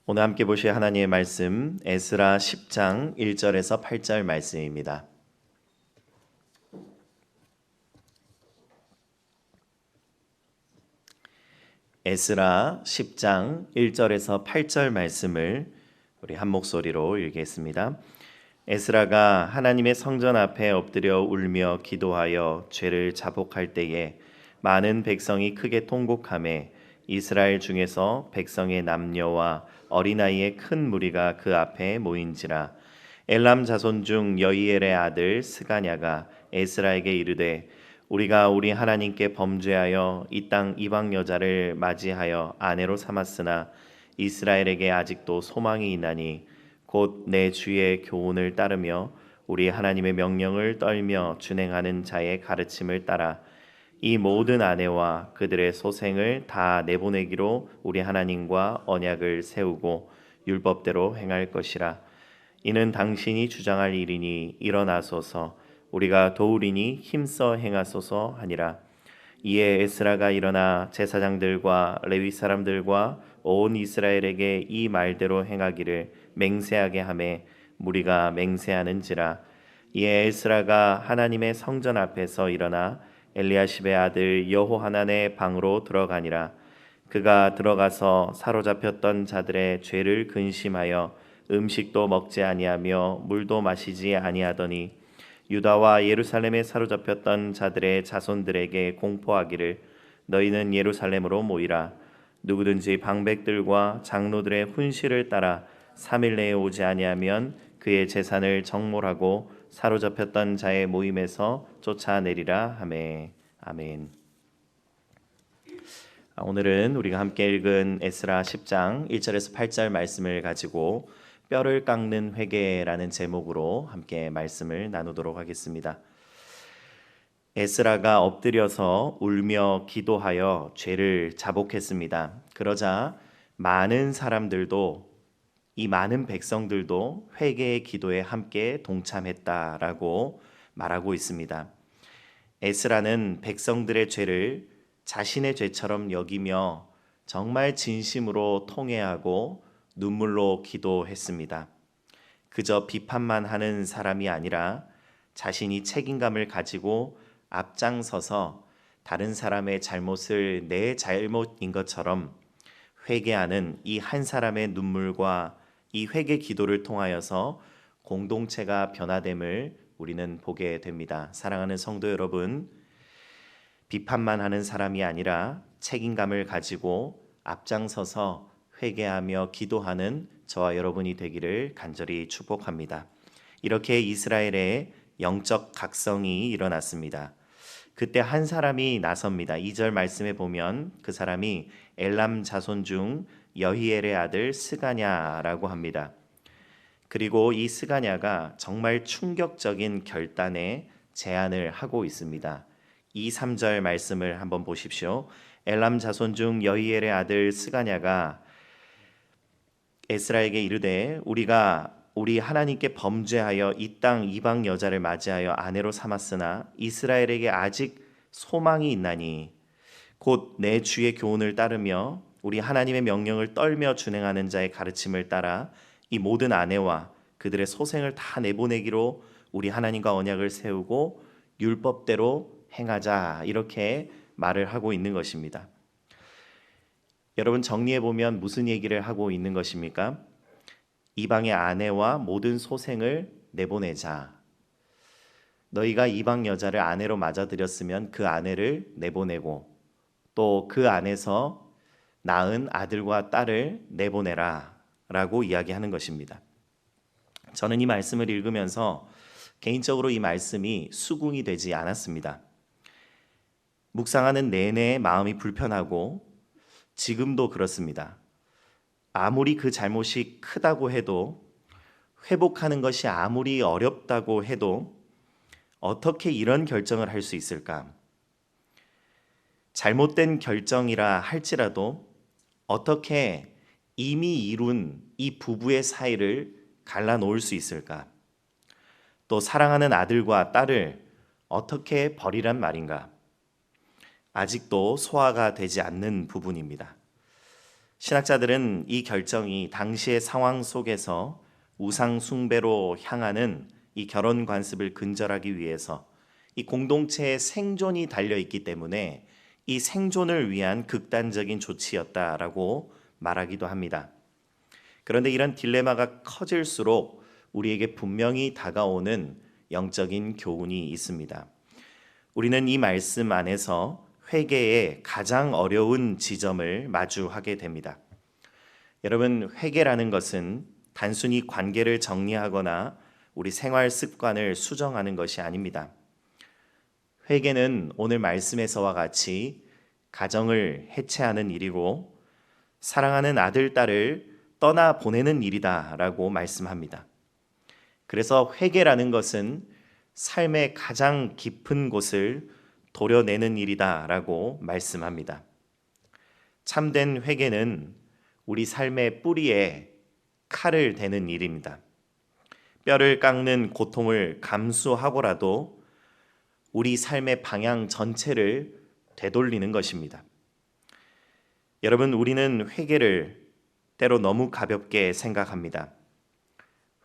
오늘 함께 보실 하나님의 말씀 에스라 10장 1절에서 8절 말씀입니다. 에스라 10장 1절에서 8절 말씀을 우리 한 목소리로 읽겠습니다. 에스라가 하나님의 성전 앞에 엎드려 울며 기도하여 죄를 자복할 때에 많은 백성이 크게 통곡하매 이스라엘 중에서 백성의 남녀와 어린아이의 큰 무리가 그 앞에 모인지라. 엘람 자손 중 여이엘의 아들 스가냐가 에스라에게 이르되 우리가 우리 하나님께 범죄하여 이 땅 이방 여자를 맞이하여 아내로 삼았으나 이스라엘에게 아직도 소망이 있나니 곧 내 주의 교훈을 따르며 우리 하나님의 명령을 떨며 준행하는 자의 가르침을 따라 이 모든 아내와 그들의 소생을 다 내보내기로 우리 하나님과 언약을 세우고 율법대로 행할 것이라. 이는 당신이 주장할 일이니 일어나소서, 우리가 도우리니 힘써 행하소서 하니라. 이에 에스라가 일어나 제사장들과 레위 사람들과 온 이스라엘에게 이 말대로 행하기를 맹세하게 하매 무리가 맹세하는지라. 이에 에스라가 하나님의 성전 앞에서 일어나 엘리야십의 아들 여호하난의 방으로 들어가니라. 그가 들어가서 사로잡혔던 자들의 죄를 근심하여 음식도 먹지 아니하며 물도 마시지 아니하더니 유다와 예루살렘에 사로잡혔던 자들의 자손들에게 공포하기를 너희는 예루살렘으로 모이라. 누구든지 방백들과 장로들의 훈시를 따라 3일 내에 오지 아니하면 그의 재산을 정몰하고 사로잡혔던 자의 모임에서 쫓아내리라 하매. 아멘. 오늘은 우리가 함께 읽은 에스라 10장 1절에서 8절 말씀을 가지고 뼈를 깎는 회개라는 제목으로 함께 말씀을 나누도록 하겠습니다. 에스라가 엎드려서 울며 기도하여 죄를 자복했습니다. 그러자 많은 사람들도, 이 많은 백성들도 회개의 기도에 함께 동참했다라고 말하고 있습니다. 에스라는 백성들의 죄를 자신의 죄처럼 여기며 정말 진심으로 통회하고 눈물로 기도했습니다. 그저 비판만 하는 사람이 아니라 자신이 책임감을 가지고 앞장서서 다른 사람의 잘못을 내 잘못인 것처럼 회개하는 이 한 사람의 눈물과 이 회개 기도를 통하여서 공동체가 변화됨을 우리는 보게 됩니다. 사랑하는 성도 여러분, 비판만 하는 사람이 아니라 책임감을 가지고 앞장서서 회개하며 기도하는 저와 여러분이 되기를 간절히 축복합니다. 이렇게 이스라엘의 영적 각성이 일어났습니다. 그때 한 사람이 나섭니다. 2절 말씀에 보면 그 사람이 엘람 자손 중 여히엘의 아들 스가냐라고 합니다. 그리고 이 스가냐가 정말 충격적인 결단에 제안을 하고 있습니다. 2, 3절 말씀을 한번 보십시오. 엘람 자손 중 여히엘의 아들 스가냐가 에스라에게 이르되 우리가 우리 하나님께 범죄하여 이 땅 이방 여자를 맞이하여 아내로 삼았으나 이스라엘에게 아직 소망이 있나니 곧 내 주의 교훈을 따르며 우리 하나님의 명령을 떨며 준행하는 자의 가르침을 따라 이 모든 아내와 그들의 소생을 다 내보내기로 우리 하나님과 언약을 세우고 율법대로 행하자, 이렇게 말을 하고 있는 것입니다. 여러분, 정리해 보면 무슨 얘기를 하고 있는 것입니까? 이방의 아내와 모든 소생을 내보내자. 너희가 이방 여자를 아내로 맞아들였으면 그 아내를 내보내고 또 그 안에서 낳은 아들과 딸을 내보내라 라고 이야기하는 것입니다. 저는 이 말씀을 읽으면서 개인적으로 이 말씀이 수긍이 되지 않았습니다. 묵상하는 내내 마음이 불편하고 지금도 그렇습니다. 아무리 그 잘못이 크다고 해도, 회복하는 것이 아무리 어렵다고 해도 어떻게 이런 결정을 할 수 있을까? 잘못된 결정이라 할지라도 어떻게 이미 이룬 이 부부의 사이를 갈라놓을 수 있을까? 또 사랑하는 아들과 딸을 어떻게 버리란 말인가? 아직도 소화가 되지 않는 부분입니다. 신학자들은 이 결정이 당시의 상황 속에서 우상 숭배로 향하는 이 결혼 관습을 근절하기 위해서 이 공동체의 생존이 달려 있기 때문에 이 생존을 위한 극단적인 조치였다라고 말하기도 합니다. 그런데 이런 딜레마가 커질수록 우리에게 분명히 다가오는 영적인 교훈이 있습니다. 우리는 이 말씀 안에서 회개의 가장 어려운 지점을 마주하게 됩니다. 여러분, 회개라는 것은 단순히 관계를 정리하거나 우리 생활 습관을 수정하는 것이 아닙니다. 회개는 오늘 말씀에서와 같이 가정을 해체하는 일이고 사랑하는 아들, 딸을 떠나 보내는 일이다라고 말씀합니다. 그래서 회개라는 것은 삶의 가장 깊은 곳을 도려내는 일이다라고 말씀합니다. 참된 회개는 우리 삶의 뿌리에 칼을 대는 일입니다. 뼈를 깎는 고통을 감수하고라도 우리 삶의 방향 전체를 되돌리는 것입니다. 여러분, 우리는 회개를 때로 너무 가볍게 생각합니다.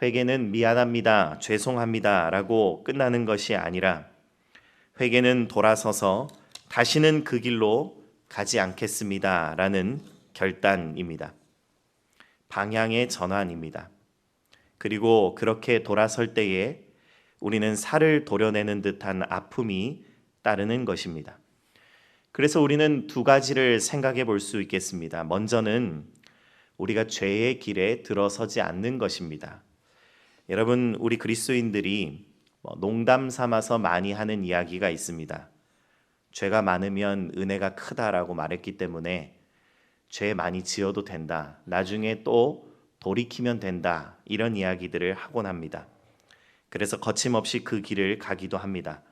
회개는 미안합니다, 죄송합니다 라고 끝나는 것이 아니라 회개는 돌아서서 다시는 그 길로 가지 않겠습니다 라는 결단입니다. 방향의 전환입니다. 그리고 그렇게 돌아설 때에 우리는 살을 도려내는 듯한 아픔이 따르는 것입니다. 그래서 우리는 두 가지를 생각해 볼 수 있겠습니다. 먼저는 우리가 죄의 길에 들어서지 않는 것입니다. 여러분, 우리 그리스도인들이 농담 삼아서 많이 하는 이야기가 있습니다. 죄가 많으면 은혜가 크다라고 말했기 때문에 죄 많이 지어도 된다. 나중에 또 돌이키면 된다. 이런 이야기들을 하곤 합니다. 그래서 거침없이 그 길을 가기도 합니다.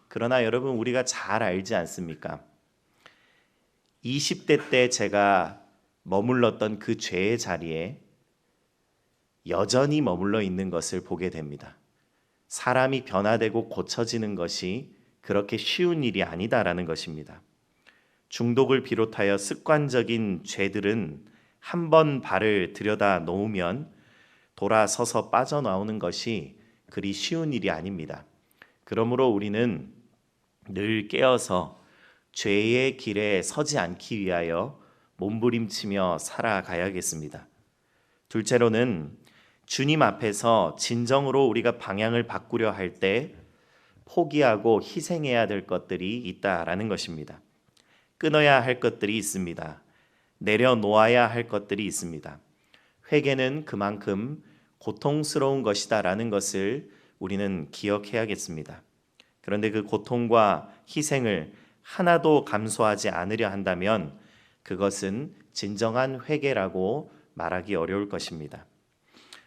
그러나 여러분, 우리가 잘 알지 않습니까? 20대 때 제가 머물렀던 그 죄의 자리에 여전히 머물러 있는 것을 보게 됩니다. 사람이 변화되고 고쳐지는 것이 그렇게 쉬운 일이 아니다라는 것입니다. 중독을 비롯하여 습관적인 죄들은 한 번 발을 들여다 놓으면 돌아서서 빠져나오는 것이 그리 쉬운 일이 아닙니다. 그러므로 우리는 늘 깨어서 죄의 길에 서지 않기 위하여 몸부림치며 살아가야겠습니다. 둘째로는 주님 앞에서 진정으로 우리가 방향을 바꾸려 할 때 포기하고 희생해야 될 것들이 있다라는 것입니다. 끊어야 할 것들이 있습니다. 내려놓아야 할 것들이 있습니다. 회개는 그만큼 고통스러운 것이다라는 것을 우리는 기억해야겠습니다. 그런데 그 고통과 희생을 하나도 감수하지 않으려 한다면 그것은 진정한 회개라고 말하기 어려울 것입니다.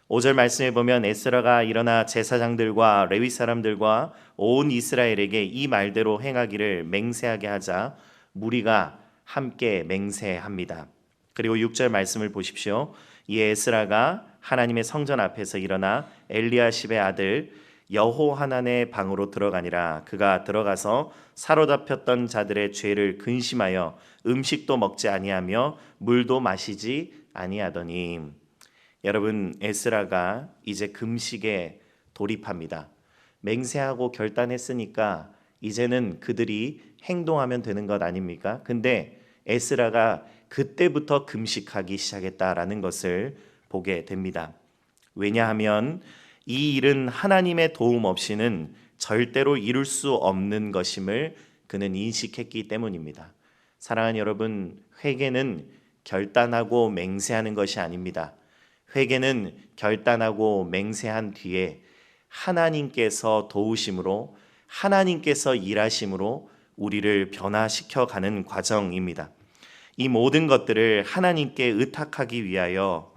5절 말씀에 보면 에스라가 일어나 제사장들과 레위 사람들과 온 이스라엘에게 이 말대로 행하기를 맹세하게 하자 무리가 함께 맹세합니다. 그리고 6절 말씀을 보십시오. 이에 에스라가 하나님의 성전 앞에서 일어나 엘리야십의 아들 여호하난의 방으로 들어가니라. 그가 들어가서 사로잡혔던 자들의 죄를 근심하여 음식도 먹지 아니하며 물도 마시지 아니하더니. 여러분, 에스라가 이제 금식에 돌입합니다. 맹세하고 결단했으니까 이제는 그들이 행동하면 되는 것 아닙니까? 근데 에스라가 그때부터 금식하기 시작했다라는 것을 보게 됩니다. 왜냐하면 이 일은 하나님의 도움 없이는 절대로 이룰 수 없는 것임을 그는 인식했기 때문입니다. 사랑하는 여러분, 회개는 결단하고 맹세하는 것이 아닙니다. 회개는 결단하고 맹세한 뒤에 하나님께서 도우심으로, 하나님께서 일하심으로 우리를 변화시켜 가는 과정입니다. 이 모든 것들을 하나님께 의탁하기 위하여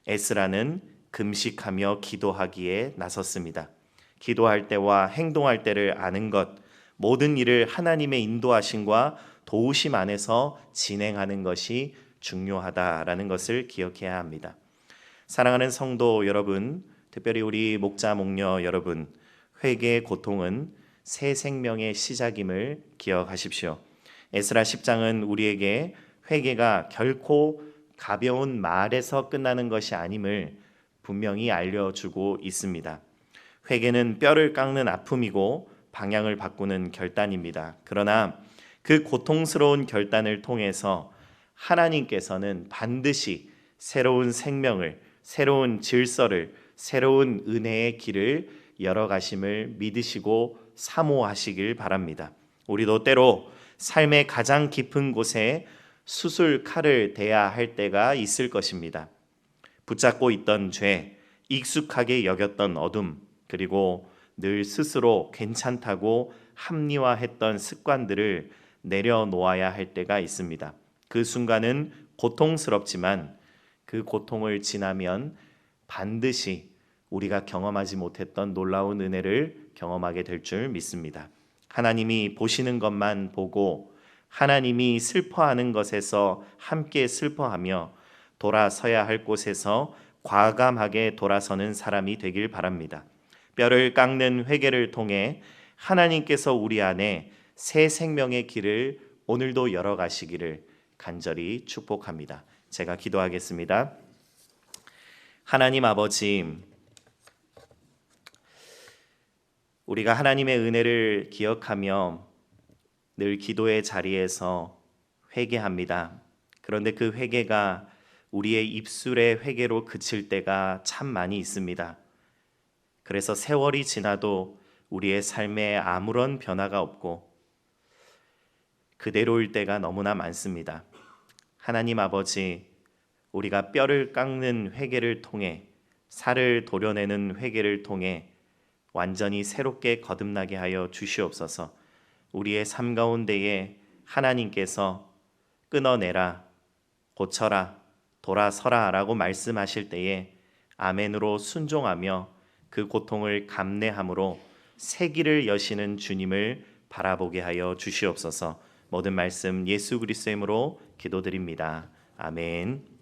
에스라는 금식하며 기도하기에 나섰습니다. 기도할 때와 행동할 때를 아는 것, 모든 일을 하나님의 인도하심과 도우심 안에서 진행하는 것이 중요하다라는 것을 기억해야 합니다. 사랑하는 성도 여러분, 특별히 우리 목자 목녀 여러분, 회개의 고통은 새 생명의 시작임을 기억하십시오. 에스라 10장은 우리에게 회개가 결코 가벼운 말에서 끝나는 것이 아님을 분명히 알려주고 있습니다. 회개는 뼈를 깎는 아픔이고 방향을 바꾸는 결단입니다. 그러나 그 고통스러운 결단을 통해서 하나님께서는 반드시 새로운 생명을, 새로운 질서를, 새로운 은혜의 길을 열어가심을 믿으시고 사모하시길 바랍니다. 우리도 때로 삶의 가장 깊은 곳에 수술 칼을 대야 할 때가 있을 것입니다. 붙잡고 있던 죄, 익숙하게 여겼던 어둠, 그리고 늘 스스로 괜찮다고 합리화했던 습관들을 내려놓아야 할 때가 있습니다. 그 순간은 고통스럽지만 그 고통을 지나면 반드시 우리가 경험하지 못했던 놀라운 은혜를 경험하게 될 줄 믿습니다. 하나님이 보시는 것만 보고 하나님이 슬퍼하는 것에서 함께 슬퍼하며 돌아서야 할 곳에서 과감하게 돌아서는 사람이 되길 바랍니다. 뼈를 깎는 회개를 통해 하나님께서 우리 안에 새 생명의 길을 오늘도 열어가시기를 간절히 축복합니다. 제가 기도하겠습니다. 하나님 아버지, 우리가 하나님의 은혜를 기억하며 늘 기도의 자리에서 회개합니다. 그런데 그 회개가 우리의 입술의 회개로 그칠 때가 참 많이 있습니다. 그래서 세월이 지나도 우리의 삶에 아무런 변화가 없고 그대로일 때가 너무나 많습니다. 하나님 아버지, 우리가 뼈를 깎는 회개를 통해, 살을 도려내는 회개를 통해 완전히 새롭게 거듭나게 하여 주시옵소서. 우리의 삶 가운데에 하나님께서 끊어내라, 고쳐라, 돌아서라 라고 말씀하실 때에 아멘으로 순종하며 그 고통을 감내함으로 새 길을 여시는 주님을 바라보게 하여 주시옵소서. 모든 말씀 예수 그리스도의 이름으로 기도드립니다. 아멘.